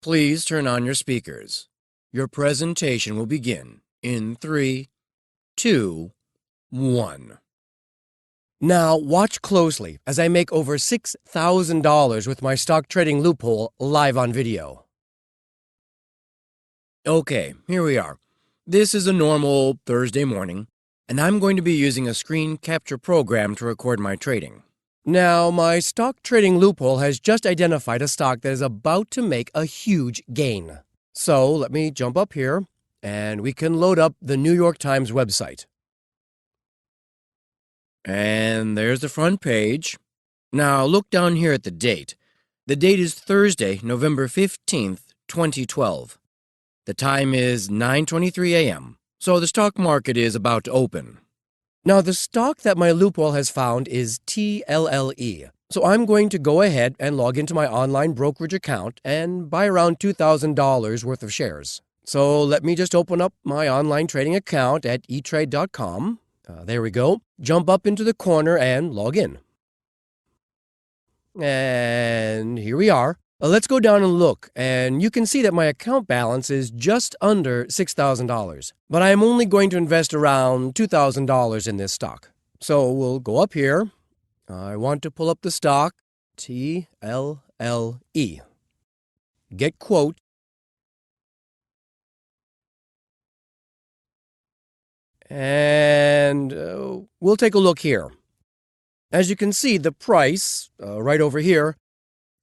Please turn on your speakers. Your presentation will begin in 3, 2, 1. Now watch closely as I make over $6,000 with my stock trading loophole live on video. Okay, here we are. This is a normal Thursday morning, and I'm going to be using a screen capture program to record my trading. Now, my stock trading loophole has just identified a stock that is about to make a huge gain. So let me jump up here, and we can load up the New York Times website. And there's the front page. Now look down here at the date. The date is Thursday, November 15th, 2012. The time is 9:23 a.m., so the stock market is about to open. Now, the stock that my loophole has found is TLLE, so I'm going to go ahead and log into my online brokerage account and buy around $2,000 worth of shares. So let me just open up my online trading account at etrade.com. There we go. Jump up into the corner and log in. And here we are. Let's go down and look, and you can see that my account balance is just under $6,000. But I am only going to invest around $2,000 in this stock. So we'll go up here. I want to pull up the stock, TLLE. Get quote. And we'll take a look here. As you can see, the price, right over here,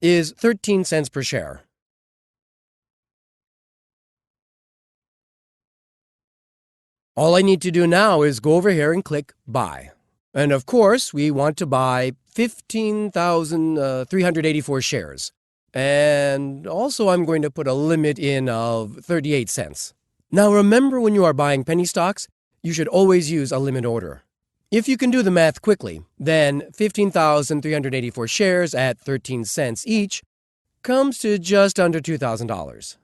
is 13 cents per share. All I need to do now is go over here and click Buy. And of course, we want to buy 15,384 shares. And also I'm going to put a limit in of 38 cents. Now remember, when you are buying penny stocks, you should always use a limit order. If you can do the math quickly, then 15,384 shares at 13 cents each comes to just under $2,000.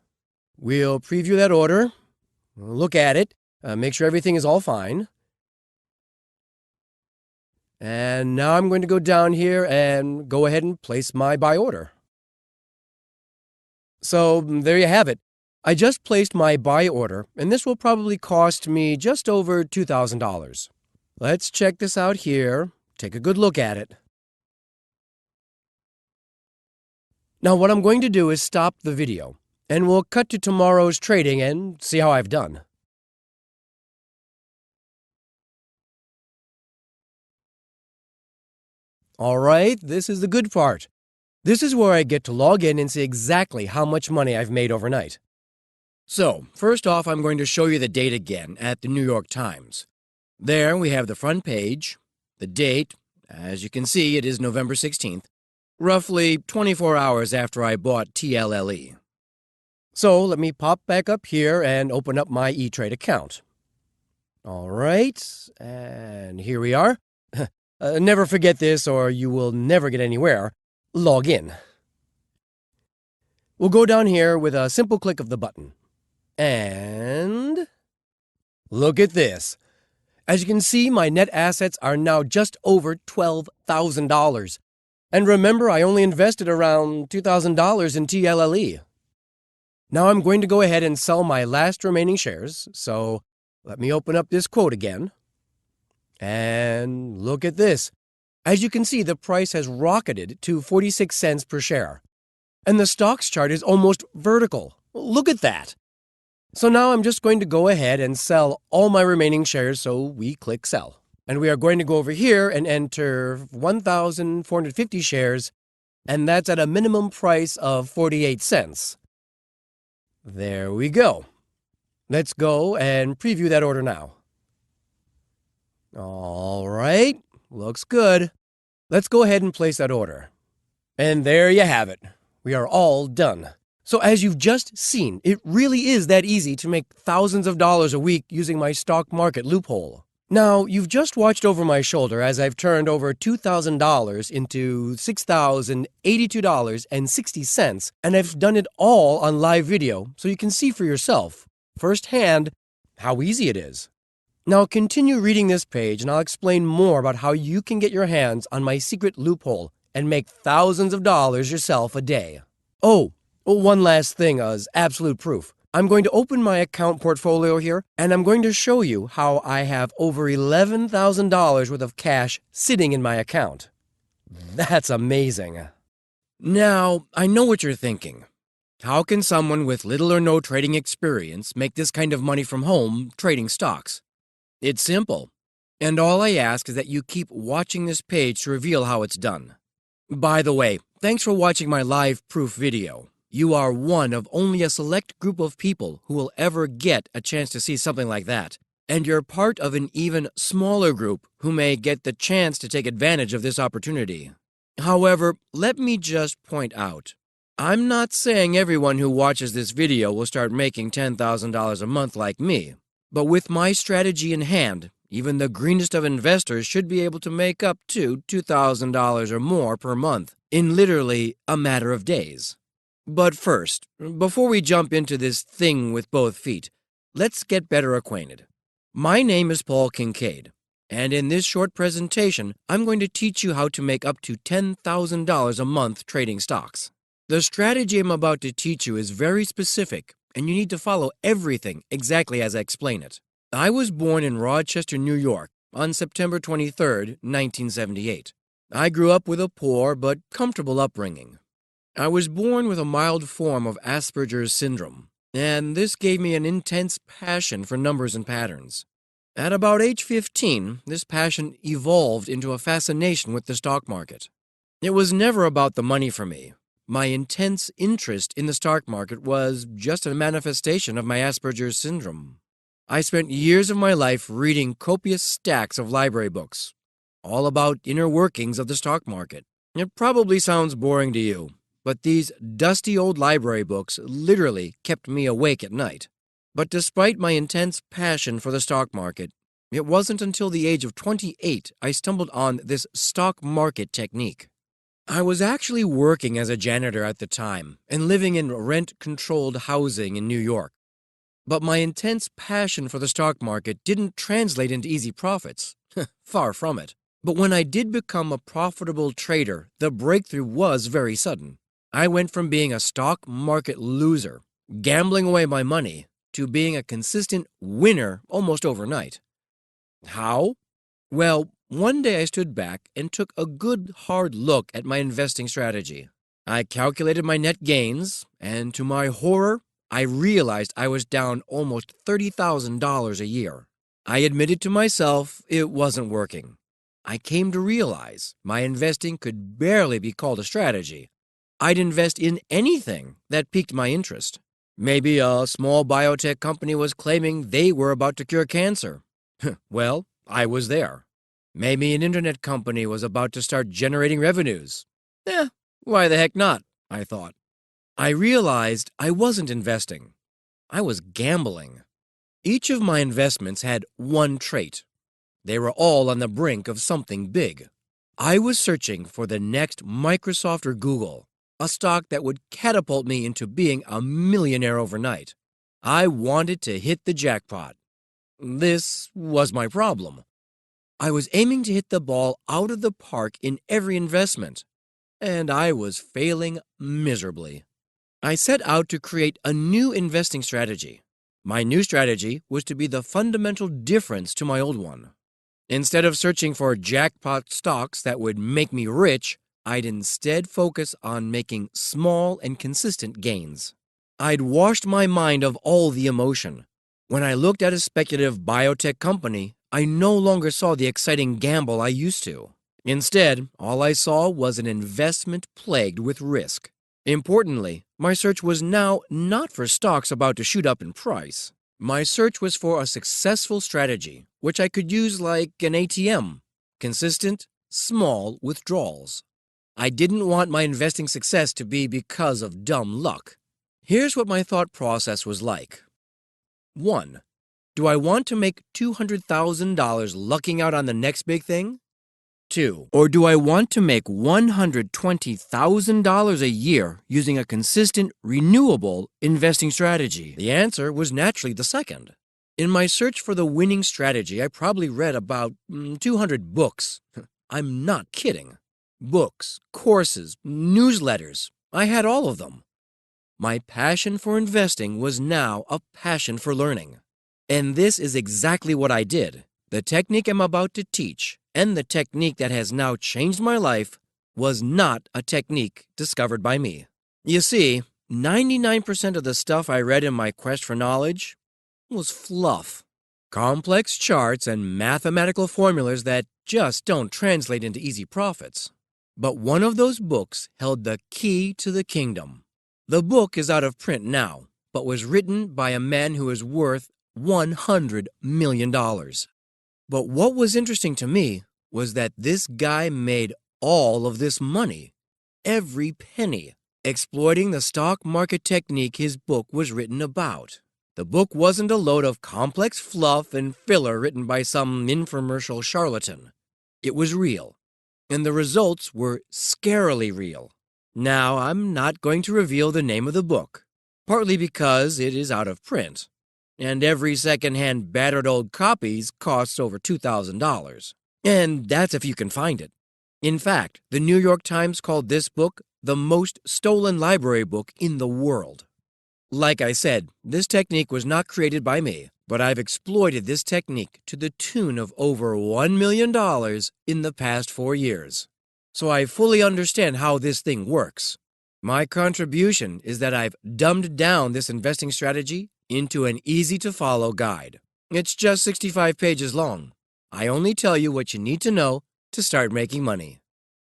We'll preview that order, look at it, make sure everything is all fine. And now I'm going to go down here and go ahead and place my buy order. So there you have it. I just placed my buy order, and this will probably cost me just over $2,000. Let's check this out here. Take a good look at it. Now what I'm going to do is stop the video, and we'll cut to tomorrow's trading and see how I've done. All right, this is the good part. This is where I get to log in and see exactly how much money I've made overnight. So, first off, I'm going to show you the date again at the New York Times. There we have the front page, the date. As you can see, it is November 16th, roughly 24 hours after I bought TLLE. So let me pop back up here and open up my E-Trade account. All right, and here we are. Never forget this or you will never get anywhere. Log in. We'll go down here with a simple click of the button. And look at this. As you can see, my net assets are now just over $12,000. And remember, I only invested around $2,000 in TLLE. Now I'm going to go ahead and sell my last remaining shares, so let me open up this quote again. And look at this. As you can see, the price has rocketed to 46 cents per share. And the stocks chart is almost vertical. Look at that. So now I'm just going to go ahead and sell all my remaining shares, so we click Sell. And we are going to go over here and enter 1,450 shares, and that's at a minimum price of 48 cents. There we go. Let's go and preview that order now. All right, looks good. Let's go ahead and place that order. And there you have it. We are all done. So as you've just seen, it really is that easy to make thousands of dollars a week using my stock market loophole. Now, you've just watched over my shoulder as I've turned over $2,000 into $6,082.60, and I've done it all on live video so you can see for yourself, firsthand, how easy it is. Now continue reading this page and I'll explain more about how you can get your hands on my secret loophole and make thousands of dollars yourself a day. Oh, Oh, one last thing as absolute proof. I'm going to open my account portfolio here, and I'm going to show you how I have over $11,000 worth of cash sitting in my account. That's amazing. Now, I know what you're thinking. How can someone with little or no trading experience make this kind of money from home trading stocks? It's simple, and all I ask is that you keep watching this page to reveal how it's done. By the way, thanks for watching my live proof video. You are one of only a select group of people who will ever get a chance to see something like that, and you're part of an even smaller group who may get the chance to take advantage of this opportunity. However, let me just point out, I'm not saying everyone who watches this video will start making $10,000 a month like me, but with my strategy in hand, even the greenest of investors should be able to make up to $2,000 or more per month in literally a matter of days. But first, before we jump into this thing with both feet, let's get better acquainted. My name is Paul Kincaid, and in this short presentation, I'm going to teach you how to make up to $10,000 a month trading stocks. The strategy I'm about to teach you is very specific, and you need to follow everything exactly as I explain it. I was born in Rochester, New York, on September 23, 1978. I grew up with a poor but comfortable upbringing. I was born with a mild form of Asperger's syndrome, and this gave me an intense passion for numbers and patterns. At about age 15, this passion evolved into a fascination with the stock market. It was never about the money for me. My intense interest in the stock market was just a manifestation of my Asperger's syndrome. I spent years of my life reading copious stacks of library books, all about inner workings of the stock market. It probably sounds boring to you, but these dusty old library books literally kept me awake at night. But despite my intense passion for the stock market, it wasn't until the age of 28 I stumbled on this stock market technique. I was actually working as a janitor at the time and living in rent-controlled housing in New York. But my intense passion for the stock market didn't translate into easy profits. Far from it. But when I did become a profitable trader, the breakthrough was very sudden. I went from being a stock market loser, gambling away my money, to being a consistent winner almost overnight. How? Well, one day I stood back and took a good hard look at my investing strategy. I calculated my net gains, and to my horror, I realized I was down almost $30,000 a year. I admitted to myself it wasn't working. I came to realize my investing could barely be called a strategy. I'd invest in anything that piqued my interest. Maybe a small biotech company was claiming they were about to cure cancer. Well, I was there. Maybe an internet company was about to start generating revenues. Why the heck not, I thought. I realized I wasn't investing. I was gambling. Each of my investments had one trait. They were all on the brink of something big. I was searching for the next Microsoft or Google, a stock that would catapult me into being a millionaire overnight. I wanted to hit the jackpot. This was my problem. I was aiming to hit the ball out of the park in every investment, and I was failing miserably. I set out to create a new investing strategy. My new strategy was to be the fundamental difference to my old one. Instead of searching for jackpot stocks that would make me rich, I'd instead focus on making small and consistent gains. I'd washed my mind of all the emotion. When I looked at a speculative biotech company, I no longer saw the exciting gamble I used to. Instead, all I saw was an investment plagued with risk. Importantly, my search was now not for stocks about to shoot up in price. My search was for a successful strategy, which I could use like an ATM. Consistent, small withdrawals. I didn't want my investing success to be because of dumb luck. Here's what my thought process was like. 1. Do I want to make $200,000 lucking out on the next big thing? 2. Or do I want to make $120,000 a year using a consistent, renewable investing strategy? The answer was naturally the second. In my search for the winning strategy, I probably read about 200 books. I'm not kidding. Books, courses, newsletters. I had all of them. My passion for investing was now a passion for learning. And this is exactly what I did. The technique I'm about to teach, and the technique that has now changed my life, was not a technique discovered by me. You see, 99% of the stuff I read in my quest for knowledge was fluff. Complex charts and mathematical formulas that just don't translate into easy profits. But one of those books held the key to the kingdom. The book is out of print now, but was written by a man who is worth $100 million. But what was interesting to me was that this guy made all of this money, every penny, exploiting the stock market technique his book was written about. The book wasn't a load of complex fluff and filler written by some infomercial charlatan. It was real, and the results were scarily real. Now, I'm not going to reveal the name of the book, partly because it is out of print, and every second-hand battered old copies costs over $2,000. And that's if you can find it. In fact, the New York Times called this book the most stolen library book in the world. Like I said, this technique was not created by me, but I've exploited this technique to the tune of over $1 million in the past 4 years. So I fully understand how this thing works. My contribution is that I've dumbed down this investing strategy into an easy-to-follow guide. It's just 65 pages long. I only tell you what you need to know to start making money.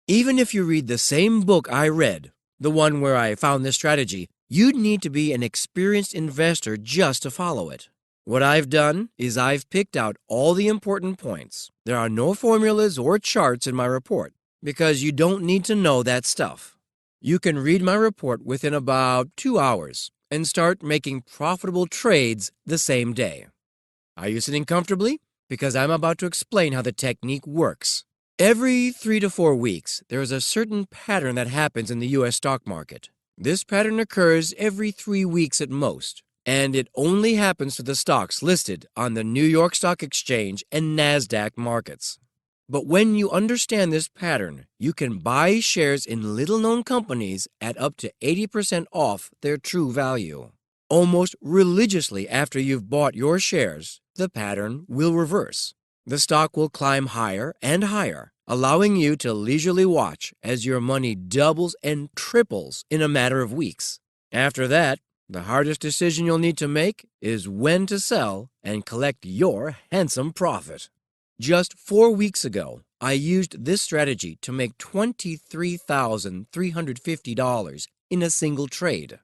Even if you read the same book I read, the one where I found this strategy, you'd need to be an experienced investor just to follow it. What I've done is I've picked out all the important points. There are no formulas or charts in my report because you don't need to know that stuff. You can read my report within about 2 hours and start making profitable trades the same day. Are you sitting comfortably? Because I'm about to explain how the technique works. Every 3 to 4 weeks, there is a certain pattern that happens in the U.S. stock market. This pattern occurs every 3 weeks at most, and it only happens to the stocks listed on the New York Stock Exchange and NASDAQ markets. But when you understand this pattern, you can buy shares in little-known companies at up to 80% off their true value. Almost religiously after you've bought your shares, the pattern will reverse. The stock will climb higher and higher, allowing you to leisurely watch as your money doubles and triples in a matter of weeks. After that, the hardest decision you'll need to make is when to sell and collect your handsome profit. Just 4 weeks ago, I used this strategy to make $23,350 in a single trade.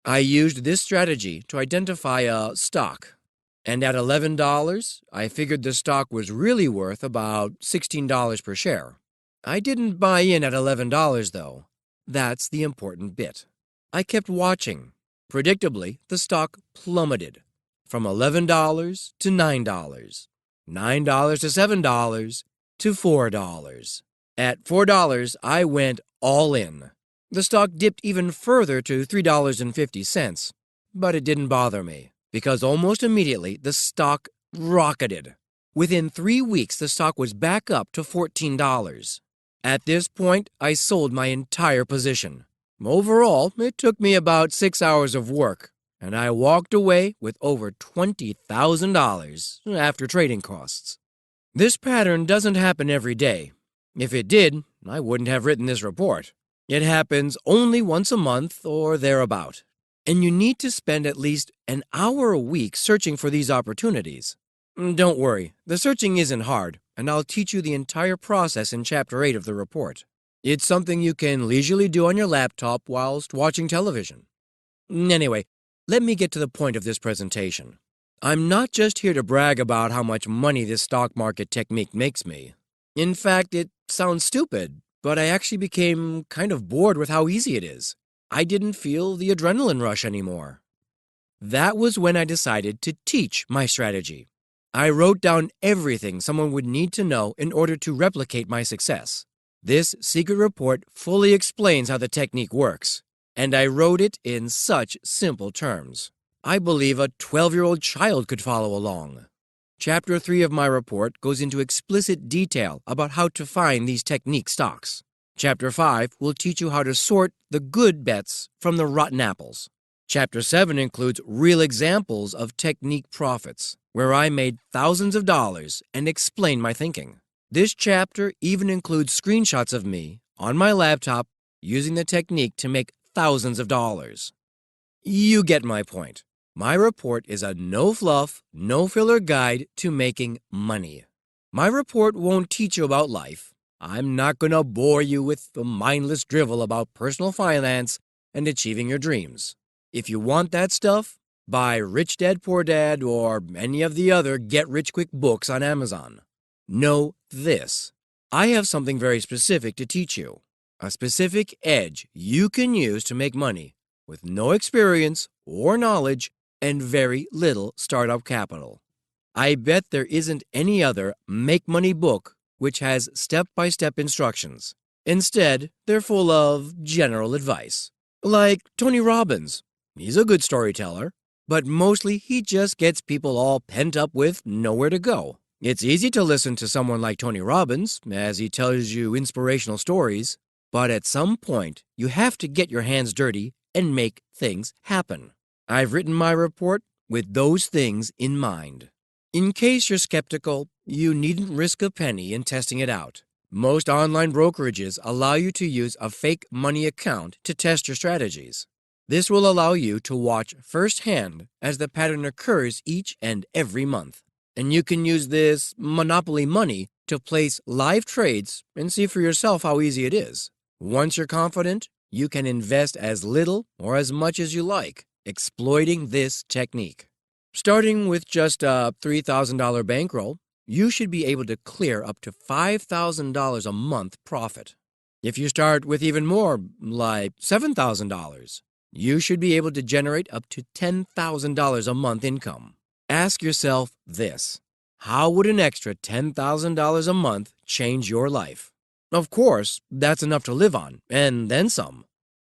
I used this strategy to identify a stock. And at $11, I figured the stock was really worth about $16 per share. I didn't buy in at $11, though. That's the important bit. I kept watching. Predictably, the stock plummeted from $11 to $9, $9 to $7 to $4. At $4, I went all in. The stock dipped even further to $3.50, but it didn't bother me, because almost immediately the stock rocketed. Within 3 weeks, the stock was back up to $14. At this point, I sold my entire position. Overall, it took me about 6 hours of work, and I walked away with over $20,000 after trading costs. This pattern doesn't happen every day. If it did, I wouldn't have written this report. It happens only once a month or thereabout. And you need to spend at least an hour a week searching for these opportunities. Don't worry, the searching isn't hard, and I'll teach you the entire process in Chapter 8 of the report. It's something you can leisurely do on your laptop whilst watching television. Anyway, let me get to the point of this presentation. I'm not just here to brag about how much money this stock market technique makes me. In fact, it sounds stupid, but I actually became kind of bored with how easy it is. I didn't feel the adrenaline rush anymore. That was when I decided to teach my strategy. I wrote down everything someone would need to know in order to replicate my success. This secret report fully explains how the technique works, and I wrote it in such simple terms. I believe a 12-year-old child could follow along. Chapter 3 of my report goes into explicit detail about how to find these technique stocks. Chapter 5 will teach you how to sort the good bets from the rotten apples. Chapter 7 includes real examples of technique profits, where I made thousands of dollars and explained my thinking. This chapter even includes screenshots of me on my laptop using the technique to make thousands of dollars. You get my point. My report is a no-fluff, no-filler guide to making money. My report won't teach you about life. I'm not going to bore you with the mindless drivel about personal finance and achieving your dreams. If you want that stuff, buy Rich Dad Poor Dad or any of the other get-rich-quick books on Amazon. Know this. I have something very specific to teach you. A specific edge you can use to make money with no experience or knowledge and very little startup capital. I bet there isn't any other make money book which has step-by-step instructions. Instead, they're full of general advice. Like Tony Robbins. He's a good storyteller, but mostly he just gets people all pent up with nowhere to go. It's easy to listen to someone like Tony Robbins as he tells you inspirational stories, but at some point, you have to get your hands dirty and make things happen. I've written my report with those things in mind. In case you're skeptical, you needn't risk a penny in testing it out. Most online brokerages allow you to use a fake money account to test your strategies. This will allow you to watch firsthand as the pattern occurs each and every month. And you can use this monopoly money to place live trades and see for yourself how easy it is. Once you're confident, you can invest as little or as much as you like, exploiting this technique. Starting with just a $3,000 bankroll, you should be able to clear up to $5,000 a month profit. If you start with even more, like $7,000, you should be able to generate up to $10,000 a month income. Ask yourself this: how would an extra $10,000 a month change your life? Of course, that's enough to live on, and then some.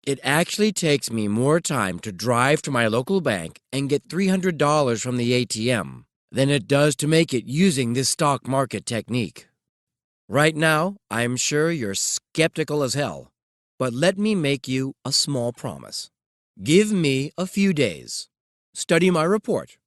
It actually takes me more time to drive to my local bank and get $300 from the ATM than it does to make it using this stock market technique. Right now, I'm sure you're skeptical as hell, but let me make you a small promise. Give me a few days. Study my report.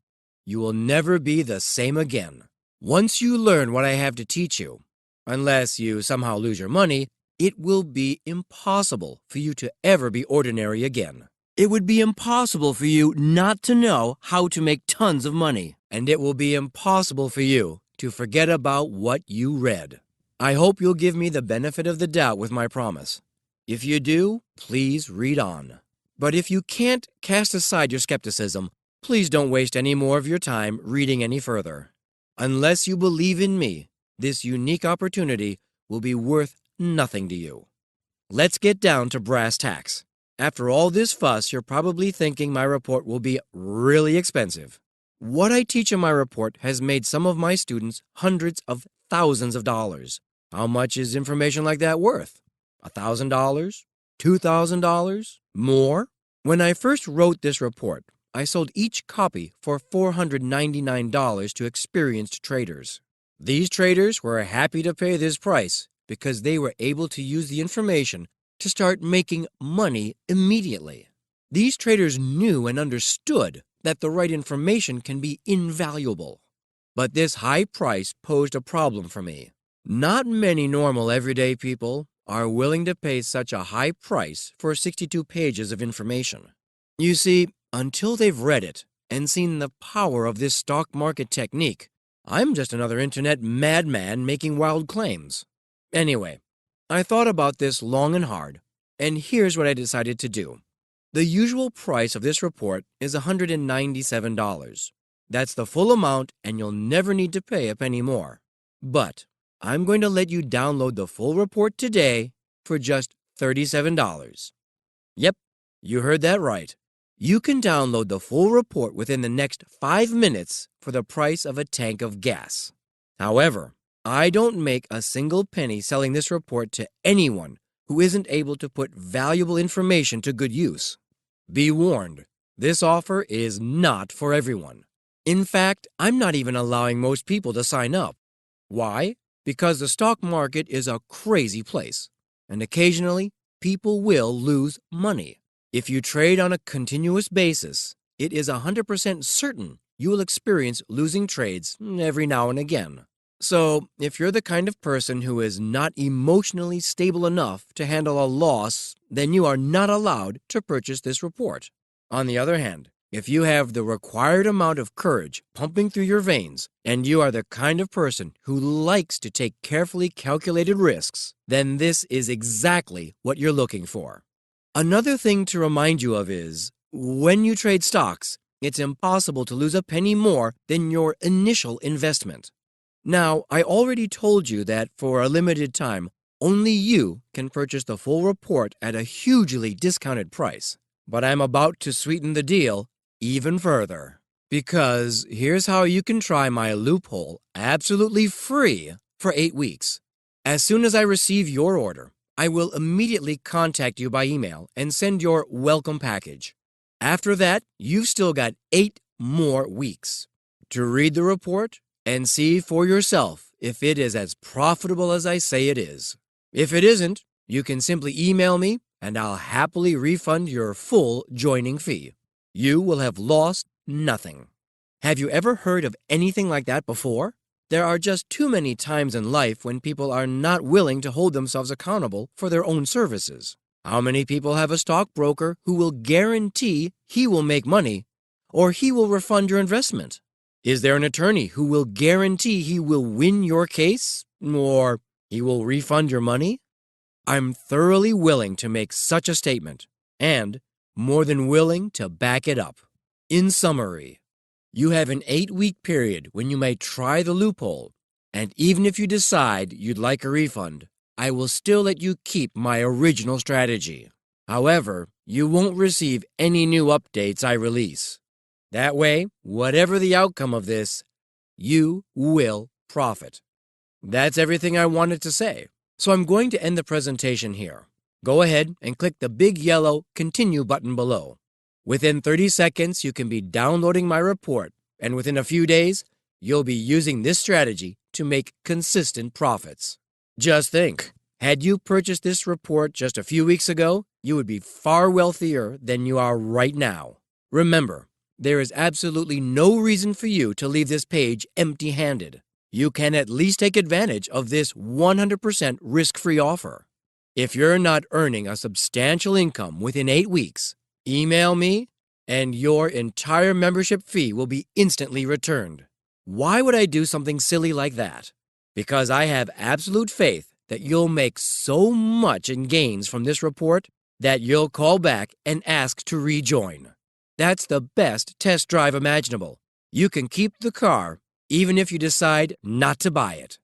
You will never be the same again. Once you learn what I have to teach you, unless you somehow lose your money, it will be impossible for you to ever be ordinary again. It would be impossible for you not to know how to make tons of money, and it will be impossible for you to forget about what you read. I hope you'll give me the benefit of the doubt with my promise. If you do, please read on. But if you can't cast aside your skepticism, please don't waste any more of your time reading any further. Unless you believe in me, this unique opportunity will be worth nothing to you. Let's get down to brass tacks. After all this fuss, you're probably thinking my report will be really expensive. What I teach in my report has made some of my students hundreds of thousands of dollars. How much is information like that worth? $1,000? $2,000? More? When I first wrote this report, I sold each copy for $499 to experienced traders. These traders were happy to pay this price because they were able to use the information to start making money immediately. These traders knew and understood that the right information can be invaluable. But this high price posed a problem for me. Not many normal everyday people are willing to pay such a high price for 62 pages of information. You see, until they've read it and seen the power of this stock market technique, I'm just another internet madman making wild claims. Anyway, I thought about this long and hard, and here's what I decided to do. The usual price of this report is $197. That's the full amount, and you'll never need to pay a penny more. But I'm going to let you download the full report today for just $37. Yep, you heard that right. You can download the full report within the next 5 minutes for the price of a tank of gas. However, I don't make a single penny selling this report to anyone who isn't able to put valuable information to good use. Be warned, this offer is not for everyone. In fact, I'm not even allowing most people to sign up. Why? Because the stock market is a crazy place, and occasionally people will lose money. If you trade on a continuous basis, it is 100% certain you will experience losing trades every now and again. So, if you're the kind of person who is not emotionally stable enough to handle a loss, then you are not allowed to purchase this report. On the other hand, if you have the required amount of courage pumping through your veins, and you are the kind of person who likes to take carefully calculated risks, then this is exactly what you're looking for. Another thing to remind you of is, when you trade stocks, it's impossible to lose a penny more than your initial investment. Now, I already told you that for a limited time, only you can purchase the full report at a hugely discounted price. But I'm about to sweeten the deal even further. Because here's how you can try my loophole absolutely free for 8 weeks. As soon as I receive your order, I will immediately contact you by email and send your welcome package. After that, you've still got 8 more weeks to read the report and see for yourself if it is as profitable as I say it is. If it isn't, you can simply email me and I'll happily refund your full joining fee. You will have lost nothing. Have you ever heard of anything like that before? There are just too many times in life when people are not willing to hold themselves accountable for their own services. How many people have a stockbroker who will guarantee he will make money or he will refund your investment? Is there an attorney who will guarantee he will win your case or he will refund your money? I'm thoroughly willing to make such a statement and more than willing to back it up. In summary, you have an 8-week period when you may try the loophole, and even if you decide you'd like a refund, I will still let you keep my original strategy. However, you won't receive any new updates I release. That way, whatever the outcome of this, you will profit. That's everything I wanted to say, so I'm going to end the presentation here. Go ahead and click the big yellow Continue button below. Within 30 seconds, you can be downloading my report, and within a few days, you'll be using this strategy to make consistent profits. Just think, had you purchased this report just a few weeks ago, you would be far wealthier than you are right now. Remember, there is absolutely no reason for you to leave this page empty-handed. You can at least take advantage of this 100% risk-free offer. If you're not earning a substantial income within 8 weeks, email me and your entire membership fee will be instantly returned. Why would I do something silly like that? Because I have absolute faith that you'll make so much in gains from this report that you'll call back and ask to rejoin. That's the best test drive imaginable. You can keep the car even if you decide not to buy it.